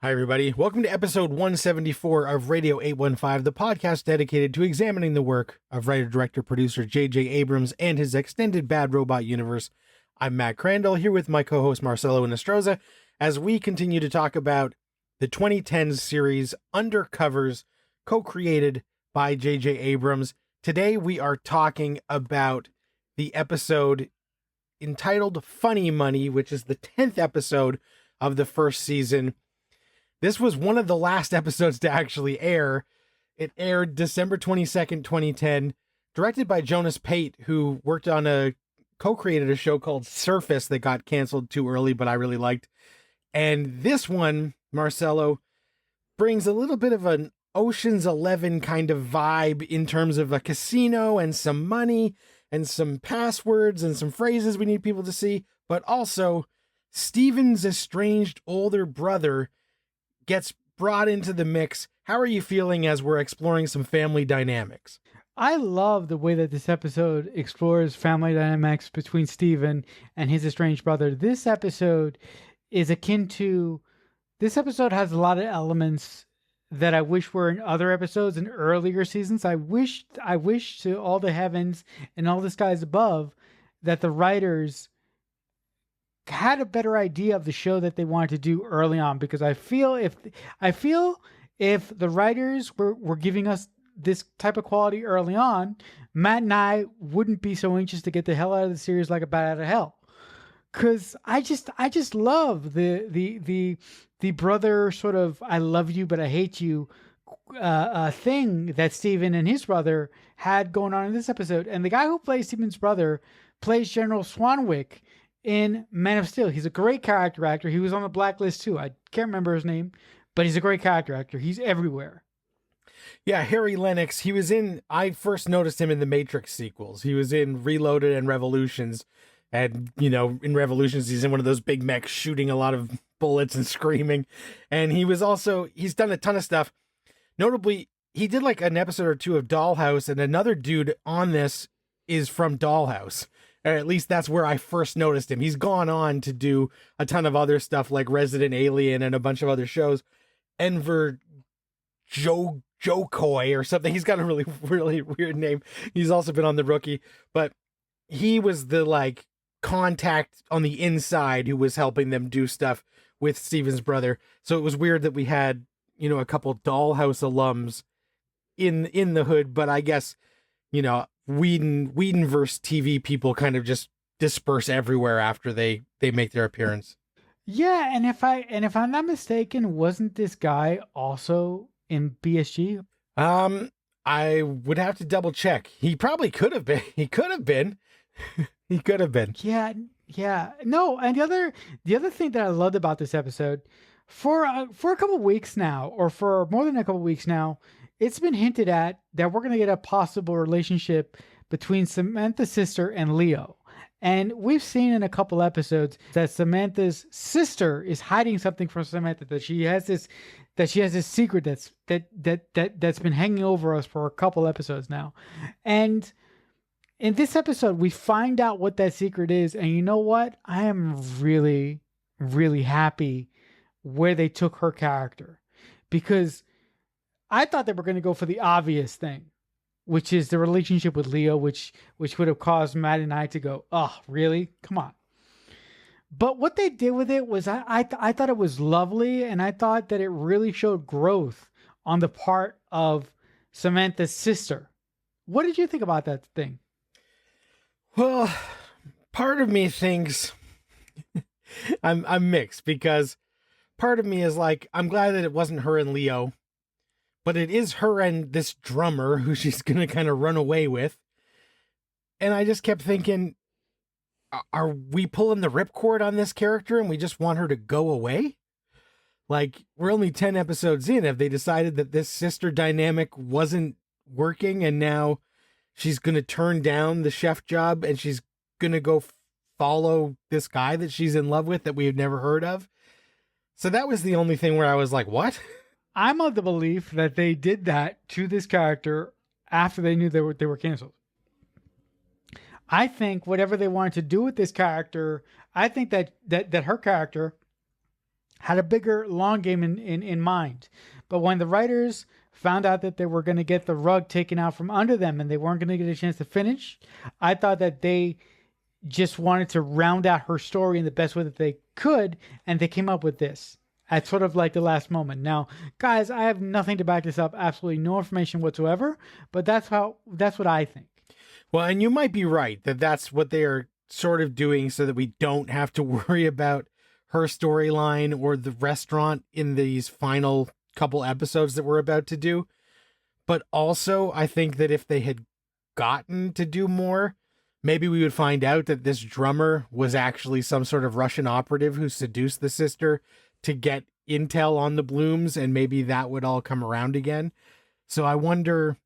Hi, everybody. Welcome to episode 174 of Radio 815, the podcast dedicated to examining the work of writer, director, producer J.J. Abrams and his extended Bad Robot universe. I'm Matt Crandall, here with my co-host Marcelo Inostroza, as we continue to talk about the 2010s series Undercovers, co-created by J.J. Abrams. Today we are talking about the episode entitled Funny Money, which is the 10th episode of the first season. This was one of the last episodes to actually air. It aired December 22nd, 2010, directed by Jonas Pate, who co-created a show called Surface that got canceled too early, but I really liked. And this one, Marcelo, brings a little bit of an Ocean's 11 kind of vibe in terms of a casino and some money and some passwords and some phrases we need people to see, but also Steven's estranged older brother gets brought into the mix. How are you feeling as we're exploring some family dynamics? I love the way that this episode explores family dynamics between Steven and his estranged brother. This episode has a lot of elements that I wish were in other episodes in earlier seasons. I wish to all the heavens and all the skies above that the writers had a better idea of the show that they wanted to do early on, because I feel if the writers were giving us this type of quality early on, Matt and I wouldn't be so anxious to get the hell out of the series like a bat out of hell. Cause I just love the brother sort of I love you but I hate you thing that Steven and his brother had going on in this episode. And the guy who plays Steven's brother plays General Swanwick in Man of Steel. He's a great character actor. He was on the blacklist too. I can't remember his name, but he's a great character actor. He's everywhere. Yeah, Harry Lennox. I first noticed him in the Matrix sequels. He was in Reloaded and Revolutions. And, in Revolutions, he's in one of those big mechs shooting a lot of bullets and screaming. And he's done a ton of stuff. Notably, he did like an episode or two of Dollhouse, and another dude on this is from Dollhouse. Or at least that's where I first noticed him. He's gone on to do a ton of other stuff like Resident Alien and a bunch of other shows. Enver Jokoy or something. He's got a really, really weird name. He's also been on The Rookie. But he was the contact on the inside who was helping them do stuff with Steven's brother. So it was weird that we had, a couple Dollhouse alums in the hood. But I guess, Whedonverse TV people kind of just disperse everywhere after they make their appearance. Yeah, and if I'm not mistaken, wasn't this guy also in BSG? I would have to double check. He probably could have been. He could have been. He could have been. Yeah. No, and the other thing that I loved about this episode, for a couple weeks now, or for more than a couple weeks now, it's been hinted at that we're going to get a possible relationship between Samantha's sister and Leo. And we've seen in a couple episodes that Samantha's sister is hiding something from Samantha, that she has this secret that's been hanging over us for a couple episodes now. And in this episode, we find out what that secret is. And you know what? I am really, really happy where they took her character, because I thought they were going to go for the obvious thing, which is the relationship with Leo, which would have caused Matt and I to go, oh, really? Come on. But what they did with it was I thought it was lovely, and I thought that it really showed growth on the part of Samantha's sister. What did you think about that thing? Well, part of me thinks I'm mixed, because part of me is like, I'm glad that it wasn't her and Leo, but it is her and this drummer who she's going to kind of run away with. And I just kept thinking, are we pulling the ripcord on this character and we just want her to go away? Like, we're only 10 episodes in. Have they decided that this sister dynamic wasn't working and now she's going to turn down the chef job and she's going to go follow this guy that she's in love with that we've never heard of? So that was the only thing where I was like, what? I'm of the belief that they did that to this character after they knew they were canceled. I think whatever they wanted to do with this character, I think that her character had a bigger long game in mind. But when the writers found out that they were going to get the rug taken out from under them and they weren't going to get a chance to finish, I thought that they just wanted to round out her story in the best way that they could, and they came up with this at sort of like the last moment. Now, guys, I have nothing to back this up, absolutely no information whatsoever, but that's what I think. Well, and you might be right that that's what they are sort of doing so that we don't have to worry about her storyline or the restaurant in these final couple episodes that we're about to do. But also, I think that if they had gotten to do more, maybe we would find out that this drummer was actually some sort of Russian operative who seduced the sister to get intel on the Blooms, and maybe that would all come around again. So I wonder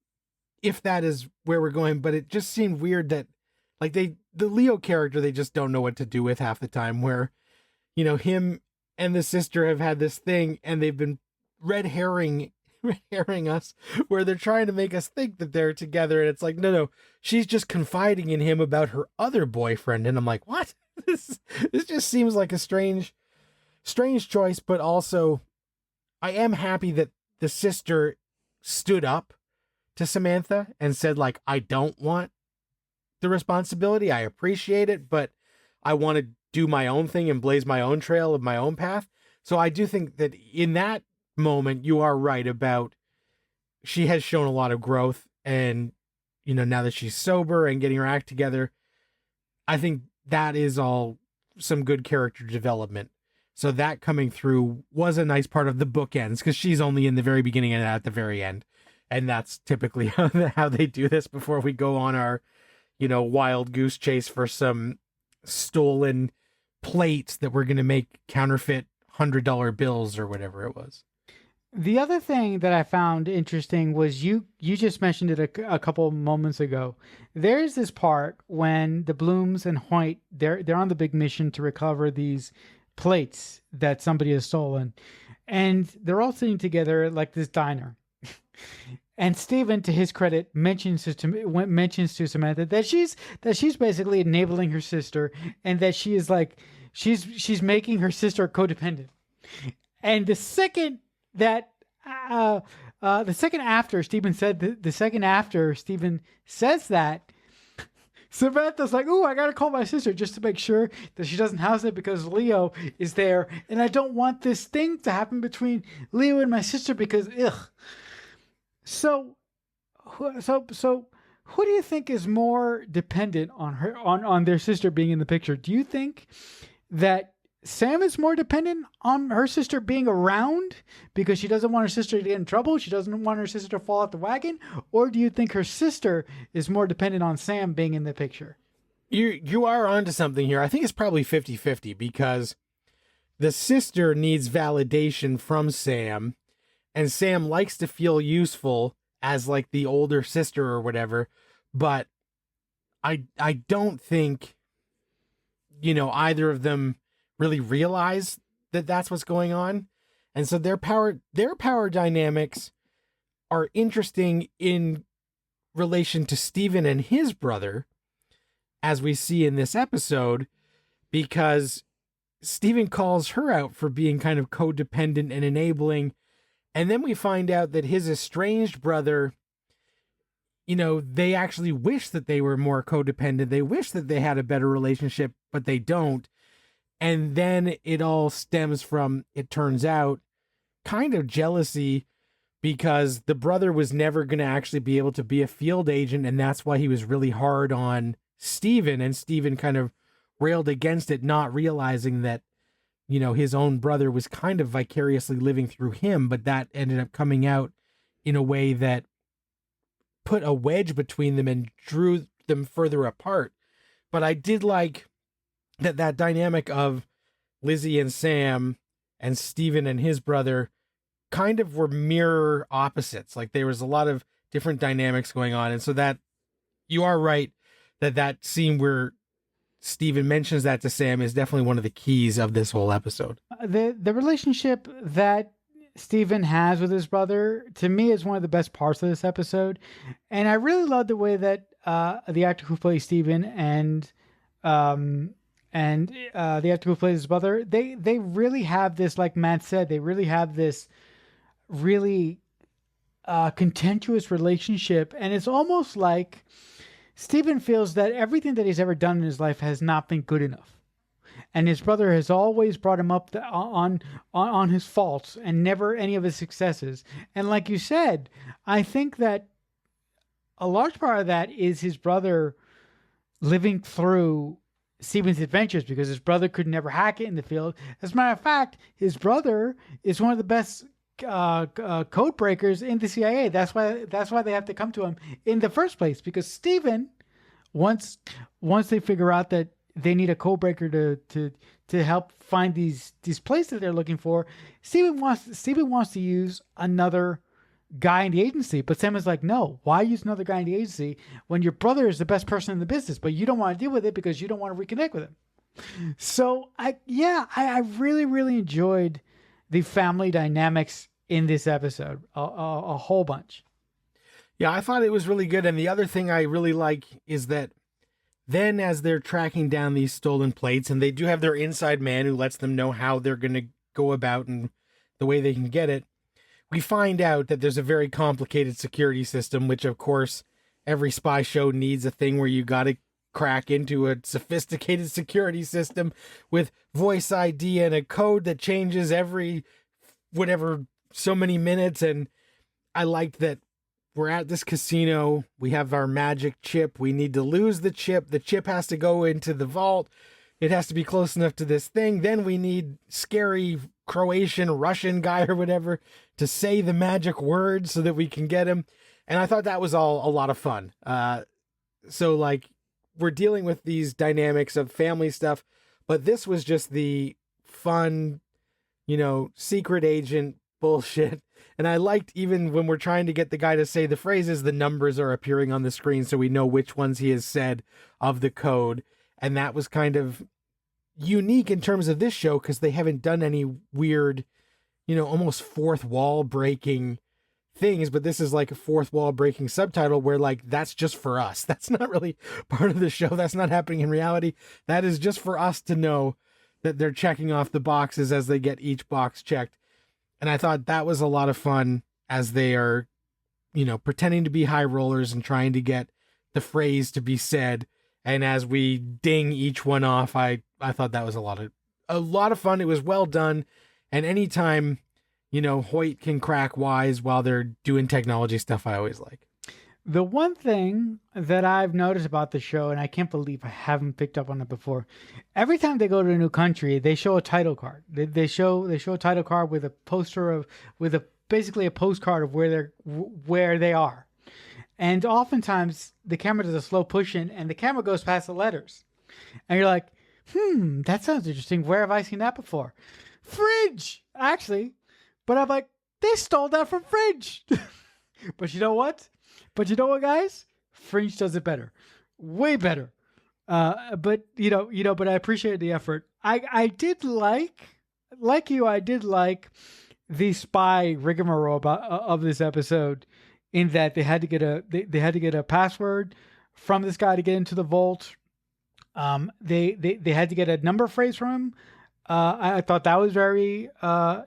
if that is where we're going, but it just seemed weird that like the Leo character, they just don't know what to do with half the time, where, you know, him and the sister have had this thing and they've been red herring us, where they're trying to make us think that they're together. And it's like, no, she's just confiding in him about her other boyfriend. And I'm like, what? This just seems like a strange choice, but also I am happy that the sister stood up to Samantha and said, like, I don't want the responsibility. I appreciate it, but I want to do my own thing and blaze my own trail of my own path. So I do think that in that moment, you are right about she has shown a lot of growth, and, you know, now that she's sober and getting her act together, I think that is all some good character development. So that coming through was a nice part of the bookends, because she's only in the very beginning and at the very end. And that's typically how they do this before we go on our, you know, wild goose chase for some stolen plates that we're going to make counterfeit $100 bills or whatever it was. The other thing that I found interesting was you just mentioned it a couple moments ago. There's this part when the Blooms and Hoyt, they're on the big mission to recover these plates that somebody has stolen, and they're all sitting together at like this diner. And Steven, to his credit, mentions to Samantha that she's basically enabling her sister, and that she is like she's making her sister codependent. And the second after Steven says that, Samantha's like, "Ooh, I gotta call my sister just to make sure that she doesn't house it because Leo is there, and I don't want this thing to happen between Leo and my sister because ugh." So who do you think is more dependent on her on their sister being in the picture? Do you think that Sam is more dependent on her sister being around because she doesn't want her sister to get in trouble? She doesn't want her sister to fall out the wagon? Or do you think her sister is more dependent on Sam being in the picture? You are onto something here. I think it's probably 50-50, because the sister needs validation from Sam, and Sam likes to feel useful as like the older sister or whatever. But I don't think, you know, either of them really realize that that's what's going on. And so their power dynamics are interesting in relation to Steven and his brother, as we see in this episode, because Steven calls her out for being kind of codependent and enabling. And then we find out that his estranged brother, you know, they actually wish that they were more codependent. They wish that they had a better relationship, but they don't. And then it all stems from, it turns out, kind of jealousy, because the brother was never going to actually be able to be a field agent. And that's why he was really hard on Steven. And Steven kind of railed against it, not realizing that, you know, his own brother was kind of vicariously living through him. But that ended up coming out in a way that put a wedge between them and drew them further apart. But I did like that dynamic of Lizzie and Sam and Steven and his brother kind of were mirror opposites. Like there was a lot of different dynamics going on. And so that you are right that scene where Steven mentions that to Sam is definitely one of the keys of this whole episode. The relationship that Steven has with his brother, to me, is one of the best parts of this episode. And I really love the way that the actor who plays Steven and and the actor who plays his brother, they really have this, like Matt said, they really have this really contentious relationship, and it's almost like Steven feels that everything that he's ever done in his life has not been good enough, and his brother has always brought him up on his faults and never any of his successes. And like you said, I think that a large part of that is his brother living through Steven's adventures, because his brother could never hack it in the field. As a matter of fact, his brother is one of the best code breakers in the CIA. That's why they have to come to him in the first place, because Steven, once they figure out that they need a code breaker to help find these places that they're looking for, Steven wants to use another guy in the agency. But Sam is like, no, why use another guy in the agency when your brother is the best person in the business, but you don't want to deal with it because you don't want to reconnect with him. So I really, really enjoyed the family dynamics in this episode a whole bunch. Yeah, I thought it was really good. And the other thing I really like is that then as they're tracking down these stolen plates, and they do have their inside man who lets them know how they're going to go about and the way they can get it, we find out that there's a very complicated security system, which of course every spy show needs a thing where you got to crack into a sophisticated security system with voice ID and a code that changes every whatever so many minutes. And I liked that we're at this casino. We have our magic chip. We need to lose the chip. The chip has to go into the vault. It has to be close enough to this thing. Then we need scary Croatian, Russian guy or whatever to say the magic words so that we can get him. And I thought that was all a lot of fun. So like we're dealing with these dynamics of family stuff, but this was just the fun, secret agent bullshit. And I liked even when we're trying to get the guy to say the phrases, the numbers are appearing on the screen so we know which ones he has said of the code. And that was kind of unique in terms of this show because they haven't done any weird, almost fourth wall breaking things. But this is like a fourth wall breaking subtitle where like, that's just for us. That's not really part of the show. That's not happening in reality. That is just for us to know that they're checking off the boxes as they get each box checked. And I thought that was a lot of fun as they are, pretending to be high rollers and trying to get the phrase to be said. And as we ding each one off, I thought that was a lot of fun. It was well done. And anytime, Hoyt can crack wise while they're doing technology stuff, I always like. The one thing that I've noticed about the show, and I can't believe I haven't picked up on it before, every time they go to a new country, they show a title card. They show a title card with a poster basically a postcard of where they are. And oftentimes the camera does a slow push in and the camera goes past the letters. And you're like, that sounds interesting. Where have I seen that before? Fridge, actually. But I'm like, they stole that from Fridge. But you know what? Guys? Fringe does it better. Way better. But I appreciate the effort. I did like the spy rigmarole of this episode, in that they had to get a password from this guy to get into the vault. They had to get a number phrase from him. I thought that was very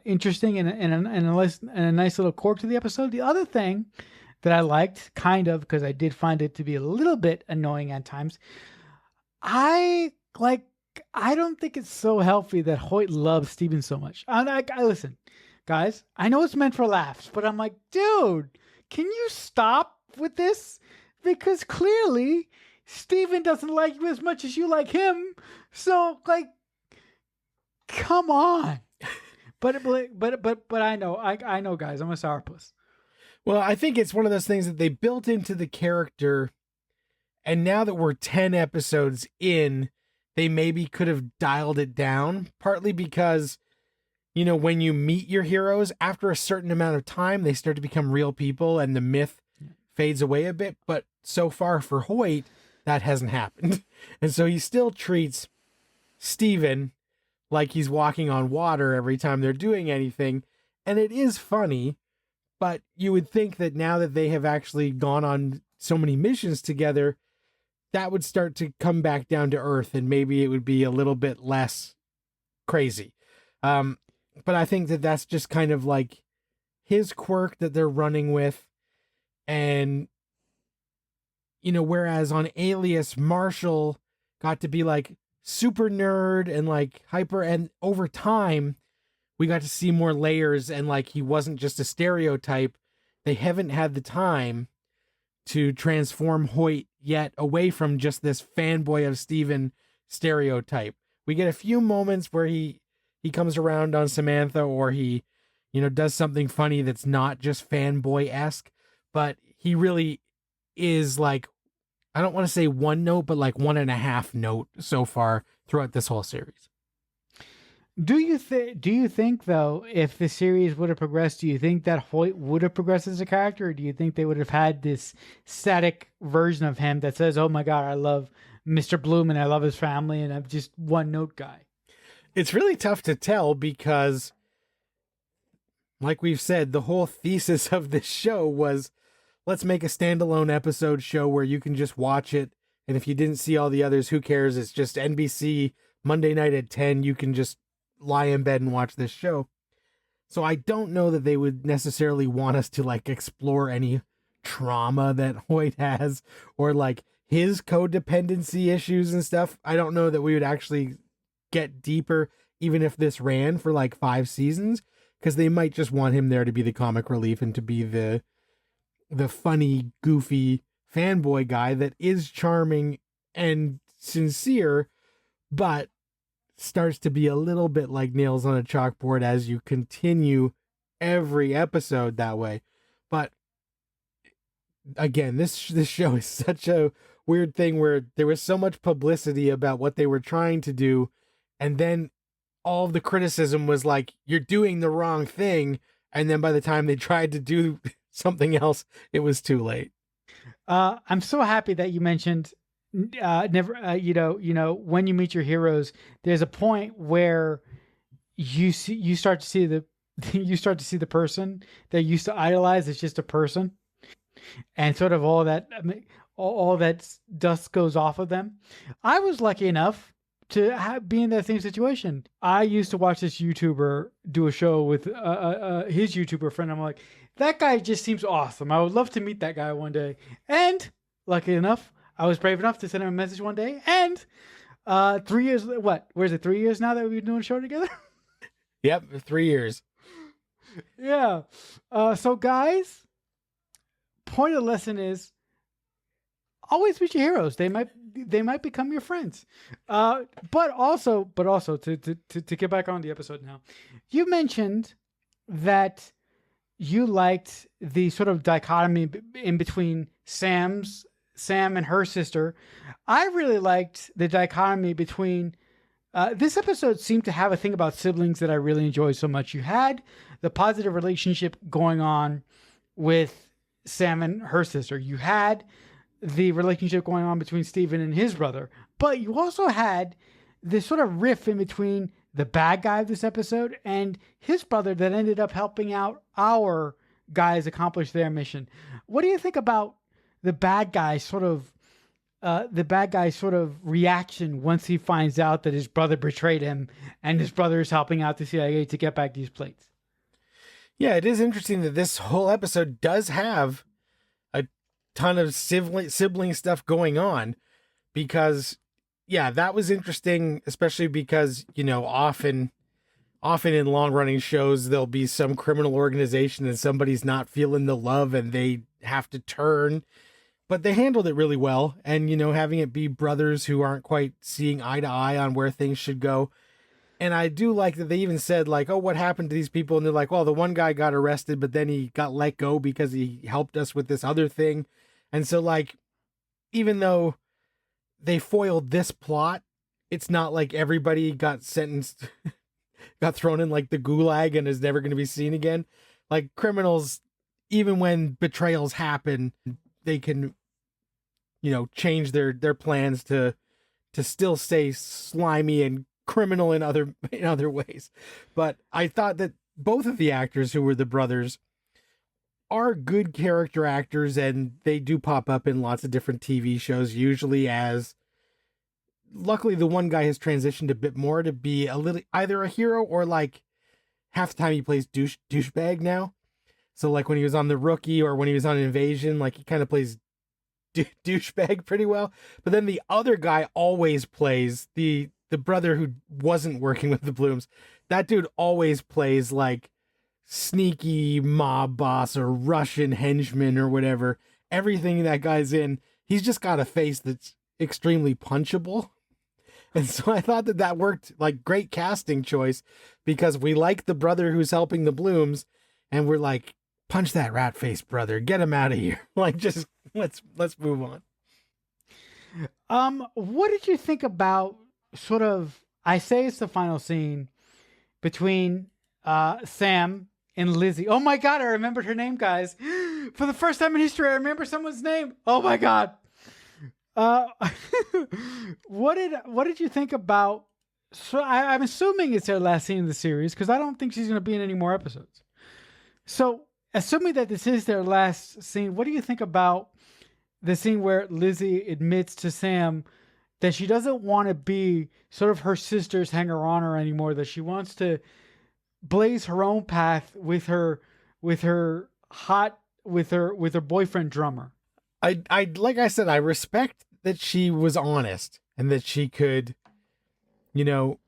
interesting and a nice little quirk to the episode. The other thing that I liked, kind of, because I did find it to be a little bit annoying at times, I don't think it's so healthy that Hoyt loves Steven so much. I listen, guys, I know it's meant for laughs, but I'm like, dude, can you stop with this? Because clearly Steven doesn't like you as much as you like him. So come on. But I know, guys, I'm a sourpuss. Well, I think it's one of those things that they built into the character, and now that we're 10 episodes in, they maybe could have dialed it down, partly because, when you meet your heroes, after a certain amount of time, they start to become real people and the myth fades away a bit. But so far for Hoyt, that hasn't happened. And so he still treats Steven like he's walking on water every time they're doing anything. And it is funny. But you would think that now that they have actually gone on so many missions together, that would start to come back down to earth, and maybe it would be a little bit less crazy. But I think that that's just kind of like his quirk that they're running with. And, whereas on Alias, Marshall got to be like super nerd and like hyper, and over time, we got to see more layers, and like he wasn't just a stereotype. They haven't had the time to transform Hoyt yet away from just this fanboy of Steven stereotype. We get a few moments where he comes around on Samantha, or he, does something funny that's not just fanboy-esque, but he really is like, I don't want to say one note, but like 1.5 note so far throughout this whole series. Do you think though, if the series would have progressed, do you think that Hoyt would have progressed as a character, or do you think they would have had this static version of him that says, "Oh my God, I love Mr. Bloom and I love his family and I'm just one note guy"? It's really tough to tell because, like we've said, the whole thesis of this show was, let's make a standalone episode show where you can just watch it, and if you didn't see all the others, who cares? It's just NBC Monday night at 10. You can just lie in bed and watch this show. So I don't know that they would necessarily want us to like explore any trauma that Hoyt has, or like his codependency issues and stuff. I don't know that we would actually get deeper, even if this ran for like 5 seasons, because they might just want him there to be the comic relief and to be the funny, goofy fanboy guy that is charming and sincere, but starts to be a little bit like nails on a chalkboard as you continue every episode that way. But again, this show is such a weird thing where there was so much publicity about what they were trying to do, and then all of the criticism was like, you're doing the wrong thing, and then by the time they tried to do something else, it was too late. I'm so happy that you mentioned never when you meet your heroes, there's a point where you start to see the you start to see the person that you used to idolize as just a person, and sort of all that all that dust goes off of them. I was lucky enough to be in that same situation. I used to watch this YouTuber do a show with his YouTuber friend. I'm like, that guy just seems awesome. I would love to meet that guy one day. And lucky enough, I was brave enough to send him a message one day. And 3 years, where is it, 3 years now that we've been doing a show together? Yep, 3 years. Yeah. So guys, point of the lesson is, always meet your heroes. They might become your friends. But also to get back on the episode now, you mentioned that you liked the sort of dichotomy in between Sam and her sister. I really liked the dichotomy between this episode seemed to have a thing about siblings that I really enjoyed so much. You had the positive relationship going on with Sam and her sister. You had the relationship going on between Steven and his brother. But you also had this sort of riff in between the bad guy of this episode and his brother that ended up helping out our guys accomplish their mission. What do you think about the bad guy's sort of reaction once he finds out that his brother betrayed him and his brother is helping out the CIA to get back these plates? Yeah, it is interesting that this whole episode does have a ton of sibling stuff going on, because yeah, that was interesting, especially because, often in long running shows, there'll be some criminal organization and somebody's not feeling the love and they have to turn, but they handled it really well. And, having it be brothers who aren't quite seeing eye to eye on where things should go. And I do like that they even said like, oh, what happened to these people? And they're like, well, the one guy got arrested, but then he got let go because he helped us with this other thing. And so like, even though they foiled this plot, it's not like everybody got sentenced, got thrown in like the gulag and is never going to be seen again. Like criminals, even when betrayals happen, they can, change their plans to still stay slimy and criminal in other ways. But I thought that both of the actors who were the brothers are good character actors, and they do pop up in lots of different TV shows, usually as, luckily the one guy has transitioned a bit more to be a little either a hero or like half the time he plays douchebag now. So like when he was on The Rookie or when he was on Invasion, like he kind of plays douchebag pretty well. But then the other guy always plays the brother who wasn't working with the Blooms. That dude always plays like sneaky mob boss or Russian henchman or whatever. Everything that guy's in, he's just got a face that's extremely punchable. And so I thought that that worked, like great casting choice, because we like the brother who's helping the Blooms, and we're like, punch that rat face brother, get him out of here. Like, just let's move on. What did you think about sort of, I say it's the final scene between Sam and Lizzie. Oh my God, I remembered her name, guys. For the first time in history, I remember someone's name. Oh my God. What did you think about? So I'm assuming it's their last scene in the series because I don't think she's going to be in any more episodes. So assuming that this is their last scene, what do you think about the scene where Lizzie admits to Sam that she doesn't want to be sort of her sister's hanger-oner anymore, that she wants to blaze her own path with her boyfriend drummer? I like I said, I respect that she was honest and that she could, you know,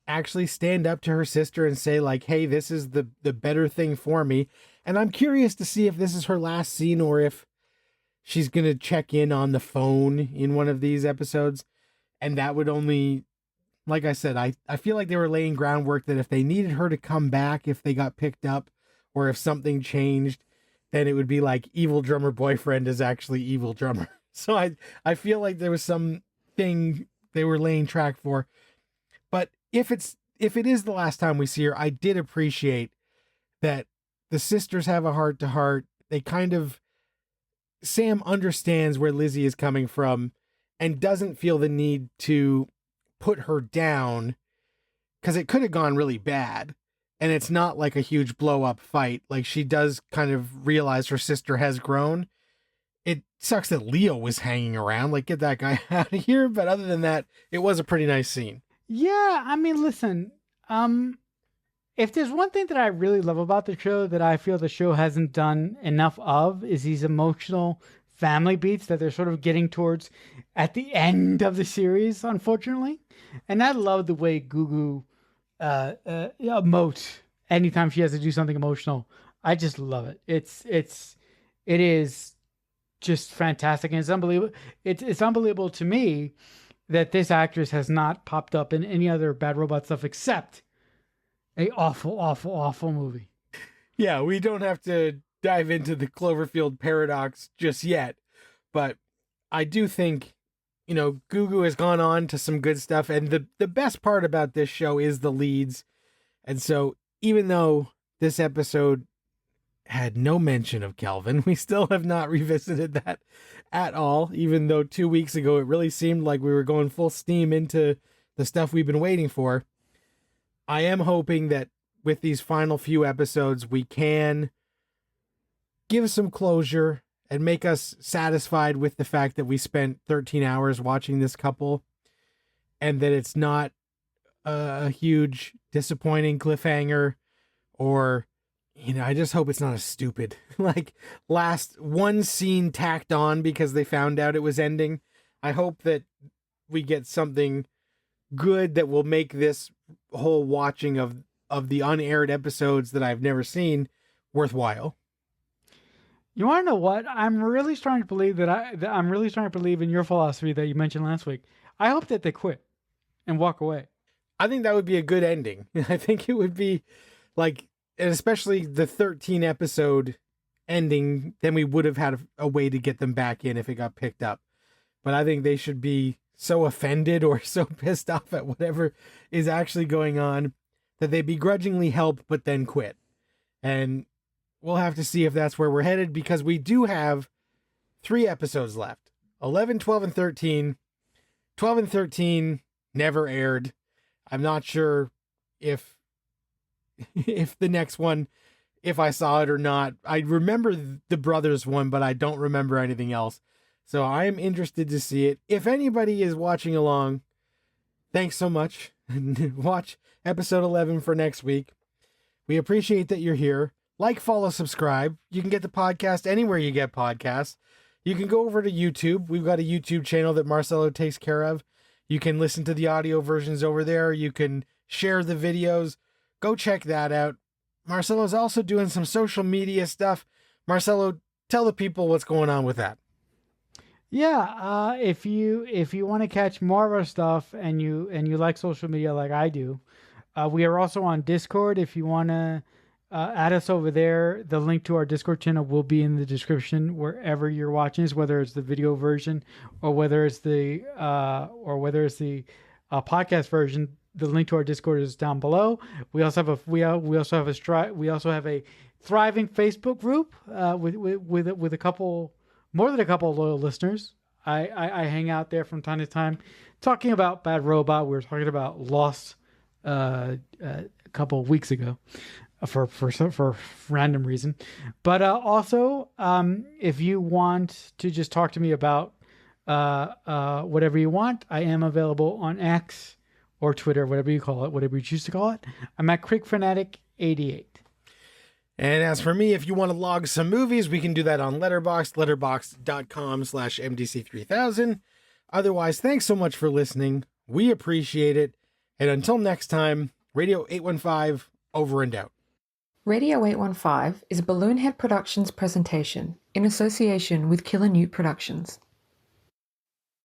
actually stand up to her sister and say like, hey, this is the better thing for me. And I'm curious to see if this is her last scene or if she's going to check in on the phone in one of these episodes. And that would only, like I said, I feel like they were laying groundwork that if they needed her to come back, if they got picked up or if something changed, then it would be like evil drummer boyfriend is actually evil drummer. So I feel like there was something they were laying track for. But if it is the last time we see her, I did appreciate that the sisters have a heart to heart. They kind of, Sam understands where Lizzie is coming from and doesn't feel the need to put her down, because it could have gone really bad. And it's not like a huge blow up fight. Like, she does kind of realize her sister has grown. It sucks that Leo was hanging around. Like, get that guy out of here. But other than that, it was a pretty nice scene. Yeah, I mean, listen, if there's one thing that I really love about the show that I feel the show hasn't done enough of is these emotional family beats that they're sort of getting towards at the end of the series, unfortunately. And I love the way Gugu emote anytime she has to do something emotional. I just love it. It is just fantastic, and it's unbelievable. It's unbelievable to me that this actress has not popped up in any other Bad Robot stuff except a awful movie. Yeah, we don't have to dive into the Cloverfield paradox just yet, but I do think, you know, Gugu has gone on to some good stuff, and the best part about this show is the leads. And so even though this episode had no mention of Kelvin, we still have not revisited that at all, even though 2 weeks ago it really seemed like we were going full steam into the stuff we've been waiting for. I am hoping that with these final few episodes, we can give some closure and make us satisfied with the fact that we spent 13 hours watching this couple, and that it's not a huge disappointing cliffhanger, or, you know, I just hope it's not a stupid, like, last one scene tacked on because they found out it was ending. I hope that we get something good that will make this whole watching of the unaired episodes that I've never seen worthwhile. You want to know what? I'm really starting to believe I'm really starting to believe in your philosophy that you mentioned last week. I hope that they quit and walk away. I think that would be a good ending. I think it would be like, and especially the 13 episode ending, then we would have had a way to get them back in if it got picked up. But I think they should be so offended or so pissed off at whatever is actually going on that they begrudgingly help but then quit. And we'll have to see if that's where we're headed, because we do have 3 episodes left. 11, 12, and 13. 12 and 13 never aired. I'm not sure if the next one if I saw it or not. I remember the brothers one, but I don't remember anything else. So I am interested to see it. If anybody is watching along, thanks so much. Watch episode 11 for next week. We appreciate that you're here. Like, follow, subscribe. You can get the podcast anywhere you get podcasts. You can go over to YouTube. We've got a YouTube channel that Marcelo takes care of. You can listen to the audio versions over there. You can share the videos. Go check that out. Marcelo's also doing some social media stuff. Marcelo, tell the people what's going on with that. Yeah, if you want to catch more of our stuff and you like social media like I do, we are also on Discord. If you want to add us over there, the link to our Discord channel will be in the description wherever you're watching this, whether it's the video version or whether it's the podcast version. The link to our Discord is down below. We also have a thriving Facebook group with a couple. More than a couple of loyal listeners. I hang out there from time to time talking about Bad Robot. We were talking about Lost a couple of weeks ago for random reason. But also, if you want to just talk to me about whatever you want, I am available on X or Twitter, whatever you call it, whatever you choose to call it. I'm at CrickFanatic88. And as for me, if you want to log some movies, we can do that on Letterboxd, letterboxd.com/MDC3000. Otherwise, thanks so much for listening. We appreciate it. And until next time, Radio 815, over and out. Radio 815 is a Balloonhead Productions presentation in association with Killer Newt Productions.